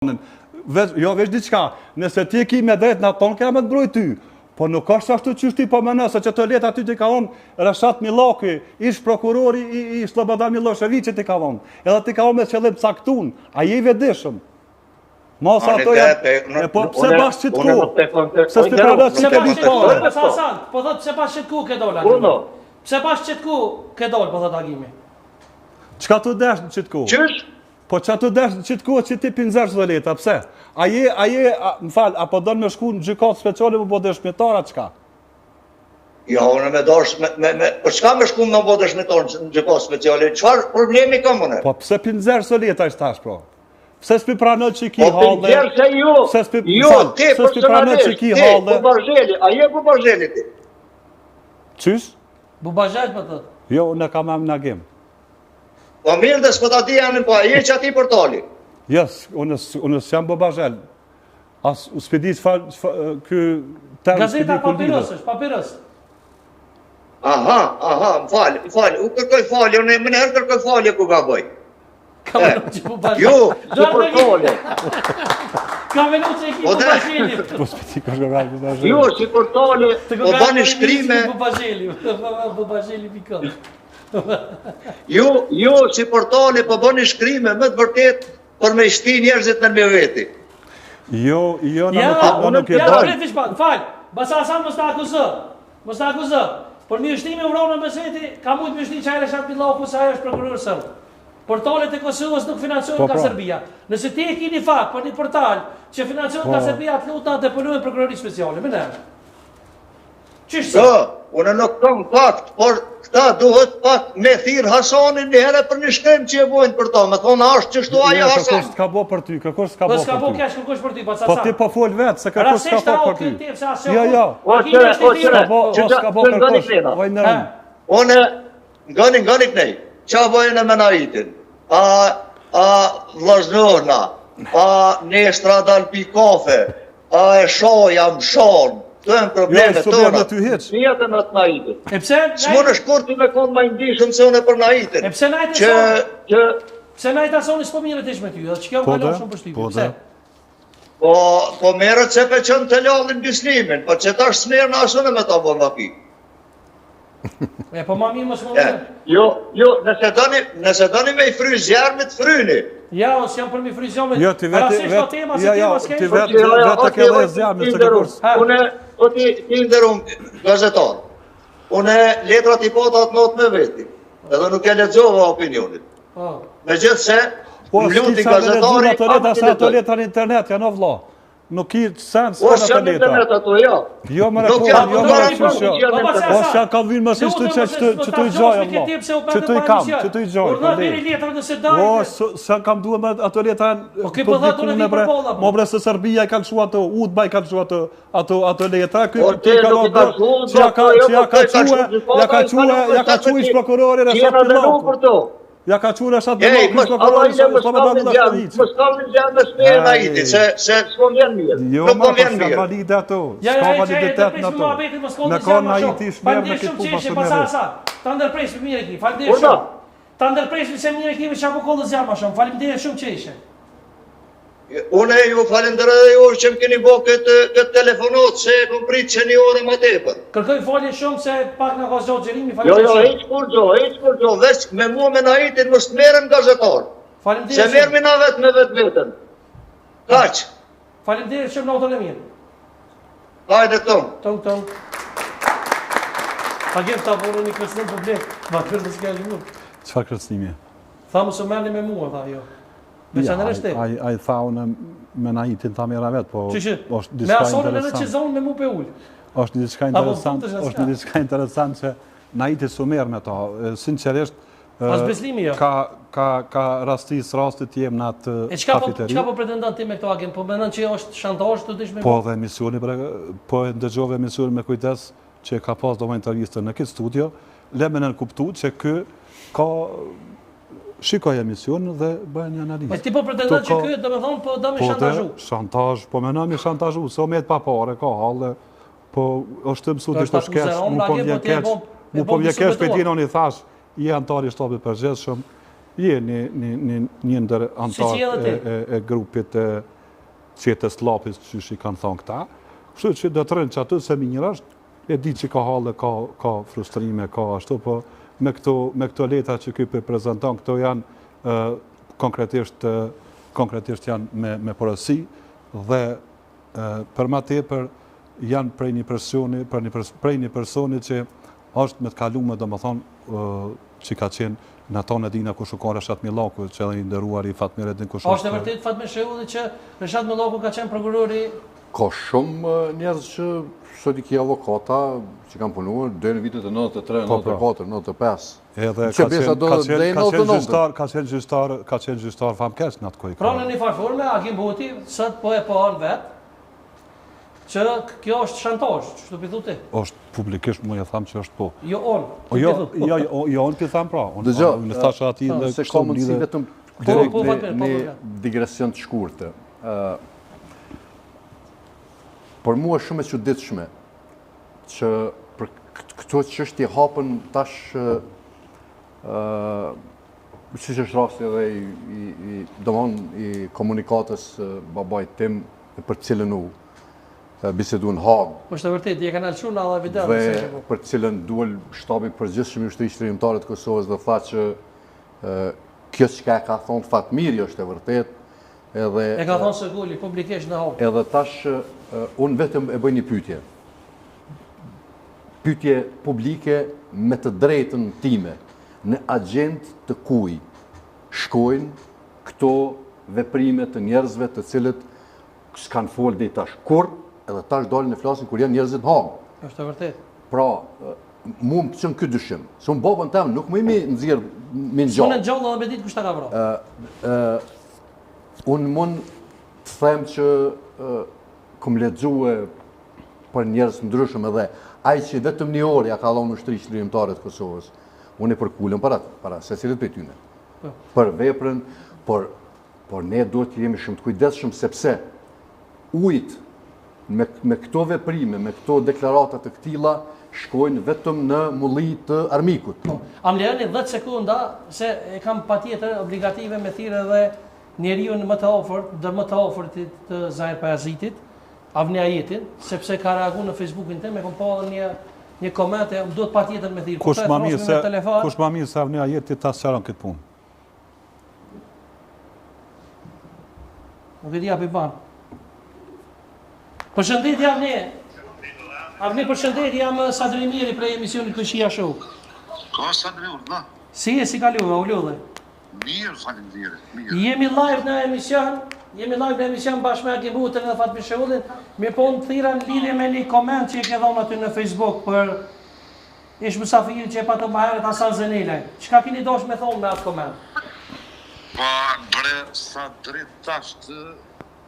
Jo, veç diçka, nëse ti ki me drejt në tonë, ka me të mbroj ty. Po nuk është ashtu që ti po më nëse që të letë aty të ka vonë Rashat Millaki, ish prokurori i Slobodan Miloševićit i ka vonë. Edhe ti ka vonë me qëllim caktun, a je i vedishëm. Mos ato janë, po pse bashkë qitku? Se s'pi prana që ke ditë pare. Po thot pse bashkë qitku ke dollë agimi? Pse bashkë qitku ke dollë, po thot agimi? Qka të desh në qitku? Qysh? Po që të desh në qitku që ti pinzesh dhe leta, pse? Më falë, apo do në me shku në gjykatë speciale më bo dëshmitara, qka? Jo, unë me dosh, për qka me shku më bo dëshmitarë në gjykatë speciale? Qfar problemi kam unë? Po pse pinzesh dhe leta ishtë tash, pro? Pse s'pi pranët që i ki halde? Po pinzesh se ju, ti personalisht, ti, Bubarzheli, a je Bubarzheli ti? Qysh? Bubazhel, po thot? Jo, unë kam am në gim. Po mirë dhe s'po ta di janë, po a je që ati portali? Yes, unë s'jam Bubazhel. As s'pedis kë term Gazeta Papirës është, Papirës. Aha, më falë, u kërkoj falje, unë më nërë kërkoj falje ku ka bëj. Ka venu që Bubazhel. Jo, që portali. Ka venu që i ki Bubazheli. Po s'peti kërkoj Bubazhel. Jo, që portali, po bani shkrime. Bubazheli pikon. Jo, që portali po bani shkrime, më të vërtet, për me shti njerëzit në me veti. Jo, Ja, nuk e ja, dojnë. vreti shpat, falj, basa Hasan mos të akuzë. Por mi ushtimi u vronë në beseti, ka mujtë mi ushti që ajre Rashat Millaku se ajo është prokuror sëllë. Portalet e Kosovës nuk financiojnë nga Serbia. Nëse ti e ki një fakt për një portal që financiojnë nga Serbia, të luta të punojnë prokurori speciale, më nërë. Qështë se? Unë nuk kam fakt, por këta duhet pak me thirë Hasanin një herë për një shkrim që e bojnë për ta, me thonë ashtë që shtu ajo Hasan. Kërkosh s'ka bo për ty, kërkosh s'ka bo Po s'ka bo për ty. kesh kërkosh për ty, pa Po ti po fol vetë, se kërkosh s'ka bo për ty. Jo, s'ka bo kërkosh, vaj në rëmë. Unë, ngani kënej, qa bojnë me najitin? A vlaznorna, a nestra dal pi kafe, a e shoja më shonë, të e në problemet tona. Njëtë në të najitin. E pse? S'mon është kur ti me konë ma indishëm se unë e për najitin. E pse najtë e pse najtë asoni s'po mire t'ish me ty, dhe që kjo më kalon shumë për shtypi, pse? Po merët se pe qënë të lallin bislimin, po që tash s'merë në asone me ta bo nga pi. E po ma mirë më s'mo mirë. Jo, nëse doni me i fry zjarmit, fryni. Ja, ose jam për mi frizjome, Jo, ti rasisht o tema, se tema s'kej. ti vetë ke dhe zjarmit, se kërkosh. Une, o ti ndërum gazetar, une letrat i pata atë notë me veti, edhe nuk e lexova opinionit. Me gjithë se, Po, më luti s'ki gazetari, ato letra në internet, janë o vla. Nuk ki sen s'ka O, në që të në internet ato, ja. Jo, më Nuk rekord, janë, jo, nuk më janë, rekord, nuk janë. Po, që ka vinë më sishtu që të i gjoj, Allah. Që të i kam, që të i gjoj. Urna veri letra nëse dajte. O, se kam duhe me ato letra Po, ke po dha të në një përbolla, po. Mo bre se Serbia i kanë shua ato, Udba i kanë shua ato letra, ja ka qu ish prokurori Rashat Millaku. Ja ka qu Rashat Millaku ish prokurori Slobodan Milošević. Më s'kam në gjanë me shmejë na iti, se s'kom vjen mirë. Jo, Nuk ma, kom po vjen s'ka mirë. valide ato, Ja, s'ka ja, validitet në ato. Me ka na iti ish mirë me këtë pupa së mërë. Ta ndërpresmi mirë e ki, falimderit shumë. Ta ndërpresmi se mirë e ki me qa po kollës jama shumë, falimderit shumë që ishe. Une ju falenderoj dhe ju që më keni bo këtë telefonat, se e kom prit që një orë më tepër. Kërkoj falje shumë se pak në ka zgjot gjerimi, Jo, hiq kur gjo, veç me mua me najitin mos të merem gazetar. Se mermi na vetë me vetën. Kaq. Falimderit shumë në autonë e mirë. Hajde tonë. Tong. Pa gjem ta borë një kërcënim problem, ma kërë të s'ka nuk. Qëfar kërcënimi? Tha mu së merni me mua, tha jo. Me që nërështë te. A i tha unë me najitin ta mera vetë, po Qështë? është Me diçka asonën edhe që interesant. zonë me mu pe ullë. është një diçka interesant që najiti su merë me ta. Sinqerisht, As beslimi jo. ka rastit jem në atë kafeteri. Qka po pretendon ti me këto agent? Po menon që është shantazh të dish me Po dhe emisioni, po e ndëgjove emisioni me kujdes që ka pas do më intervjistën në këtë studio, le me nën kuptu që kë ka shikoj emision dhe bëjnë një analizë. Po ti po pretendon që ky, domethënë, po do me shantazhu. Po shantazh, po me nëmi shantazhu, so me pa pare, ka halë, po është të mësut ishte shkeq, mu po vjen keq për ti në një thash, i antari shtapit përgjithshëm, Je një ndër antarë e grupit e qetës Lapis, që shi kanë thonë këta. Kështu që do të rënë që aty se minjërash, e di që ka halë, ka frustrime, ka ashtu, po me këto leta që ky për prezenton, këto janë konkretisht janë me porosi dhe për ma tepër janë prej një personi që është me të kalume, do më thonë, që ka qenë në tonë e dina ku shukon Reshat Millaku, që edhe i ndëruar i Fatmir Edin Kushosh. Është e vërtet Fatmir Sheulli që Reshat Millaku ka qenë prokurori? Ka shumë njerëz që sot i kia avokata që kanë punuar deri në vitet e 93, 94, 95. Edhe ka qenë gjyqtar famkeq në atë kohë. Pra në një farforme, Akim Buti sot po e pohon vetë që kjo është shantazh, ç'do pi thotë? Është publikisht më e tham që është po. Jo on. Jo on pi tham pra. Unë thash atij dhe se ka mundësi vetëm në digresion të shkurtë. Por mua është shumë e çuditshme që për këto çështje hapën tash siç është rasti edhe i komunikatës babait tim për cilën u bisedu në Hagë. Është e vërtet, je kanë alçur në alla video. Dhe për cilën duel shtabi përgjithshëm i ushtrisë shërimtare të Kosovës dhe tha që kjo çka ka thonë Fatmiri është e vërtet. E ka thonë Seguli publikisht në Hagë. Edhe tash unë vetëm e bëj një pyetje. Pyetje publike me të drejtën time. Në agjend të kuj shkojnë këto veprime të njerëzve të cilët s'kan folë dhe i tash kur, edhe tash dalin e flasin kur janë njerëzit Hagë. Është e vërtet. Pra, mu më pëqën këtë dyshim. Se unë babën tem nuk më imi nëzirë me në gjallë. Unë e gjallë dhe me ditë kushta ka vra. Unë mund të them që kom lexue për njerëz ndryshëm edhe ai që vetëm një orë ja ka dhënë ushtrisë shërimtare të Kosovës. Unë e përkulem para secilit prej tyre. Për veprën, por ne duhet të jemi shumë të kujdesshëm sepse ujit me këto veprime, me këto deklarata të këtilla shkojnë vetëm në mulli të armikut. Am lejoni 10 sekunda se e kam patjetër obligative me thirrë edhe njeriu më të afërt, më të afërtit të Zahir Pajazitit, Avni Ajetin, sepse ka reaguar në Facebookin tim, e kam parë një koment e duhet patjetër me thirrë. Kush më mirë se Avni Ajeti ta sqaron këtë punë. Nuk e di apo i ban. Përshëndetje Avni. Avni, përshëndetje, jam Sadri Miri prej emisionit Këshia Show. Ka Sadri urna? Si kaluve, u lodhe? Mirë, faleminderit, mirë. Jemi live në emision bashkë me Akim Butën dhe Fatmir Sheullin. Mi po në thira në lidhje me një koment që e ke dhënë aty në Facebook për ish mësafiri që e pa të maherët Hasan Zenilaj. Çka keni dosh me thonë me atë koment? Pa, bre, sa drejt tash të